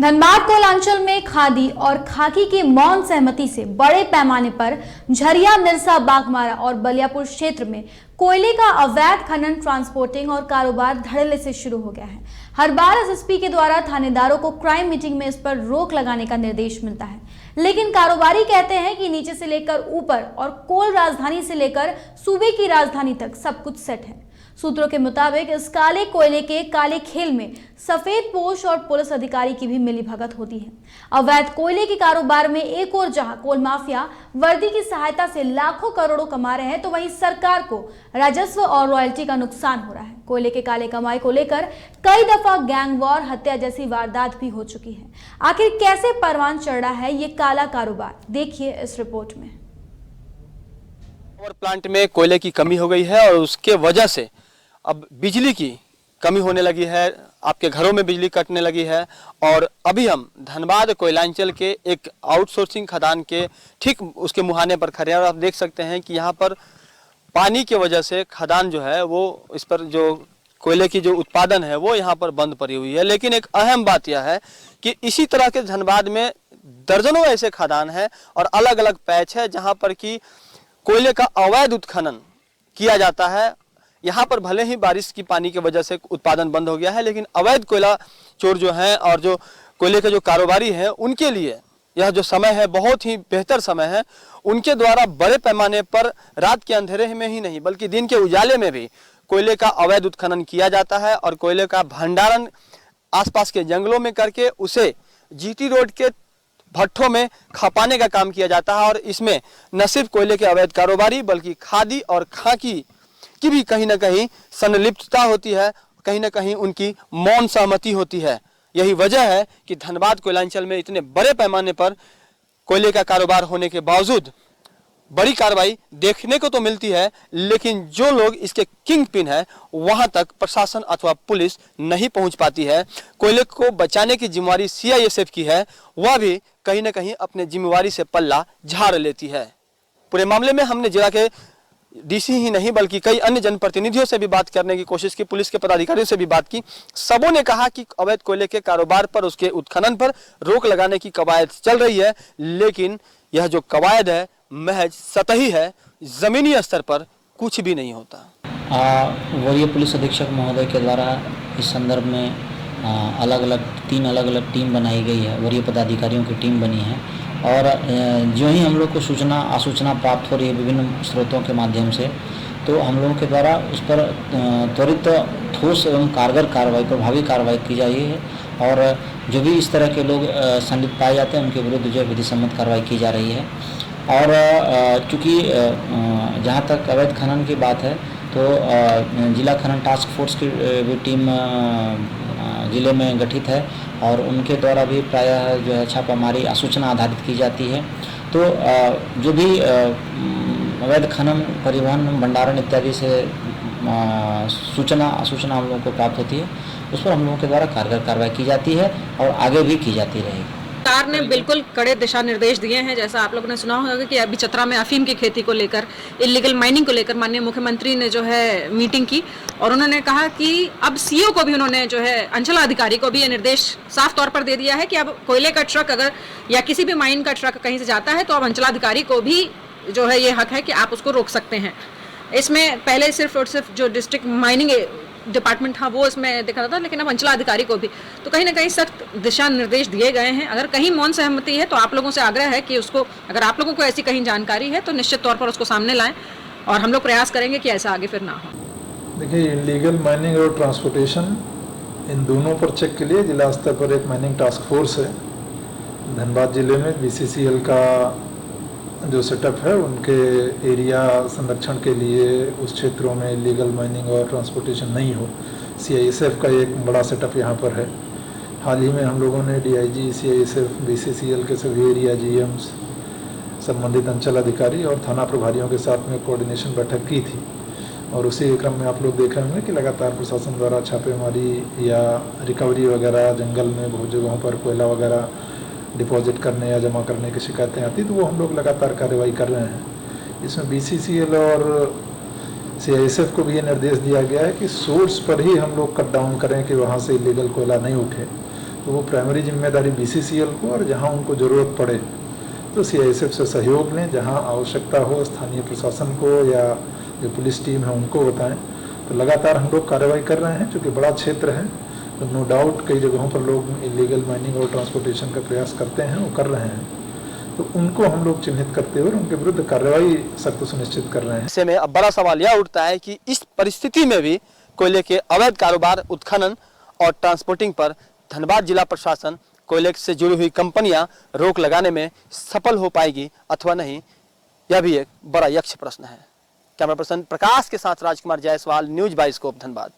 धनबाद कोयलांचल में खादी और खाकी की मौन सहमति से बड़े पैमाने पर झरिया, निरसा, बाघमारा और बलियापुर क्षेत्र में कोयले का अवैध खनन, ट्रांसपोर्टिंग और कारोबार धड़ल्ले से शुरू हो गया है। हर बार एसएसपी के द्वारा थानेदारों को क्राइम मीटिंग में इस पर रोक लगाने का निर्देश मिलता है, लेकिन कारोबारी कहते हैं कि नीचे से लेकर ऊपर और कोल राजधानी से लेकर सूबे की राजधानी तक सब कुछ सेट है। सूत्रों के मुताबिक इस काले कोयले के काले खेल में सफेद पोश और पुलिस अधिकारी की भी मिलीभगत होती है। अवैध कोयले के कारोबार में एक और जहां कोल माफिया वर्दी की सहायता से लाखों करोड़ों कमा रहे हैं, तो वहीं सरकार को राजस्व और रॉयल्टी का नुकसान हो रहा है। कोयले के काले कमाई को लेकर कई दफा गैंग वॉर, हत्या जैसी वारदात भी हो चुकी है। आखिर कैसे परवान चढ़ रहा है ये काला कारोबार, देखिए इस रिपोर्ट में। पावर प्लांट में कोयले की कमी हो गई है और उसके वजह से अब बिजली की कमी होने लगी है, आपके घरों में बिजली कटने लगी है। और अभी हम धनबाद कोयलांचल के एक आउटसोर्सिंग खदान के ठीक उसके मुहाने पर खड़े हैं और आप देख सकते हैं कि यहाँ पर पानी की वजह से खदान जो है वो इस पर जो कोयले की जो उत्पादन है वो यहाँ पर बंद पड़ी हुई है। लेकिन एक अहम बात यह है कि इसी तरह के धनबाद में दर्जनों ऐसे खदान हैं और अलग अलग पैच है जहाँ पर कि कोयले का अवैध उत्खनन किया जाता है। यहाँ पर भले ही बारिश की पानी की वजह से उत्पादन बंद हो गया है, लेकिन अवैध कोयला चोर जो हैं और जो कोयले के जो कारोबारी हैं उनके लिए यह जो समय है बहुत ही बेहतर समय है। उनके द्वारा बड़े पैमाने पर रात के अंधेरे में ही नहीं बल्कि दिन के उजाले में भी कोयले का अवैध उत्खनन किया जाता है और कोयले का भंडारण आसपास के जंगलों में करके उसे जीटी रोड के भट्ठों में खपाने का काम किया जाता है। और इसमें न सिर्फ कोयले के अवैध कारोबारी बल्कि खादी और खाकी की भी कहीं ना कहीं संलिप्तता होती है, कहीं ना कहीं उनकी मौन सहमति होती है। यही वजह है कि धनबाद कोयलांचल में इतने बड़े पैमाने पर कोयले का कारोबार होने के बावजूद बड़ी कार्रवाई देखने को तो मिलती है, लेकिन जो लोग इसके किंग पिन है वहां तक प्रशासन अथवा पुलिस नहीं पहुंच पाती है। कोयले को बचाने की जिम्मेवारी सीआईएसएफ की है, वह भी कहीं ना कहीं अपने जिम्मेवारी से पल्ला झाड़ लेती है। पूरे मामले में हमने जिला के डीसी ही नहीं बल्कि कई अन्य जनप्रतिनिधियों से भी बात करने की कोशिश की, पुलिस के पदाधिकारियों से भी बात की। सबों ने कहा कि अवैध कोयले के कारोबार पर, उसके उत्खनन पर रोक लगाने की कवायद चल रही है, लेकिन यह जो कवायद है महज सतही है, जमीनी स्तर पर कुछ भी नहीं होता। वरीय पुलिस अधीक्षक महोदय के द्वारा इस संदर्भ में तीन अलग अलग टीम बनाई गई है, वरीय पदाधिकारियों की टीम बनी है। और जो ही हम लोग को आसूचना प्राप्त हो रही है विभिन्न स्रोतों के माध्यम से, तो हम लोगों के द्वारा उस पर त्वरित ठोस एवं कारगर कार्रवाई, प्रभावी कार्रवाई की जा रही है। और जो भी इस तरह के लोग संलिप्त पाए जाते हैं उनके विरुद्ध जो है विधि सम्मत कार्रवाई की जा रही है। और चूँकि जहाँ तक अवैध खनन की बात है तो जिला खनन टास्क फोर्स की भी टीम जिले में गठित है और उनके द्वारा भी प्रायः जो है छापामारी आसूचना आधारित की जाती है। तो जो भी अवैध खनन, परिवहन, भंडारण इत्यादि से सूचना हम लोगों को प्राप्त होती है, उस पर हम लोगों के द्वारा कारगर कार्रवाई की जाती है और आगे भी की जाती रहेगी। सरकार ने बिल्कुल कड़े दिशा निर्देश दिए हैं। जैसा आप लोगों ने सुना होगा कि अभी चतरा में अफीम की खेती को लेकर, इलीगल माइनिंग को लेकर माननीय मुख्यमंत्री ने जो है मीटिंग की और उन्होंने कहा कि अब सीओ को भी उन्होंने जो है अंचलाधिकारी को भी ये निर्देश साफ तौर पर दे दिया है कि अब कोयले का ट्रक अगर या किसी भी माइन का ट्रक कहीं से जाता है तो अब अंचलाधिकारी को भी जो है ये हक है कि आप उसको रोक सकते हैं। इसमें पहले सिर्फ और सिर्फ जो डिस्ट्रिक्ट माइनिंग डिपार्टमेंट था वो इसमें दिखा था, लेकिन अब अंचलाधिकारी को भी तो कहीं ना कहीं सख्त दिशा निर्देश दिए गए हैं। अगर कहीं मौन सहमति है तो आप लोगों से आग्रह है कि उसको, अगर आप लोगों को ऐसी कहीं जानकारी है तो निश्चित तौर पर उसको सामने लाएं और हम लोग प्रयास करेंगे कि ऐसा आगे फिर ना हो। देखिए, इलीगल माइनिंग और ट्रांसपोर्टेशन इन दोनों पर चेक के लिए जिला स्तर पर एक माइनिंग टास्क फोर्स है। धनबाद जिले में बीसीसीएल का जो सेटअप है उनके एरिया संरक्षण के लिए उस क्षेत्रों में इलीगल माइनिंग और ट्रांसपोर्टेशन नहीं हो, सीआईएसएफ का एक बड़ा सेटअप यहाँ पर है। हाल ही में हम लोगों ने डीआईजी, सीआईएसएफ, बीसीसीएल के सभी एरिया जीएम्स, संबंधित अंचल अधिकारी और थाना प्रभारियों के साथ में कोऑर्डिनेशन बैठक की थी। और उसी क्रम में आप लोग देख रहे होंगे कि लगातार प्रशासन द्वारा छापेमारी या रिकवरी वगैरह, जंगल में बहुत जगहों पर कोयला वगैरह डिपॉजिट करने या जमा करने की शिकायतें आती, तो वो हम लोग लगातार कार्रवाई कर रहे हैं। इसमें बीसीसीएल और सीआईएसएफ को भी ये निर्देश दिया गया है कि सोर्स पर ही हम लोग कट डाउन करें कि वहाँ से इलीगल कोयला नहीं उठे। तो वो प्राइमरी जिम्मेदारी BCCL को, और जहाँ उनको ज़रूरत पड़े तो CISF से सहयोग लें, जहाँ आवश्यकता हो स्थानीय प्रशासन को या जो पुलिस टीम है उनको बताएं। तो लगातार हम लोग कार्रवाई कर रहे हैं, चूँकि बड़ा क्षेत्र है तो नो डाउट कई जगहों पर लोग इलीगल माइनिंग और ट्रांसपोर्टेशन का प्रयास करते हैं, वो कर रहे हैं, तो उनको हम लोग चिन्हित करते हुए उनके विरुद्ध कार्रवाई सख्त सुनिश्चित कर रहे हैं। ऐसे में अब बड़ा सवाल यह उठता है कि इस परिस्थिति में भी कोयले के अवैध कारोबार, उत्खनन और ट्रांसपोर्टिंग पर धनबाद जिला प्रशासन, कोयले से जुड़ी हुई कंपनियां रोक लगाने में सफल हो पाएगी अथवा नहीं, यह भी एक बड़ा यक्ष प्रश्न है। कैमरा पर्सन प्रकाश के साथ राजकुमार जायसवाल, न्यूज़ बाइस्कोप, धनबाद।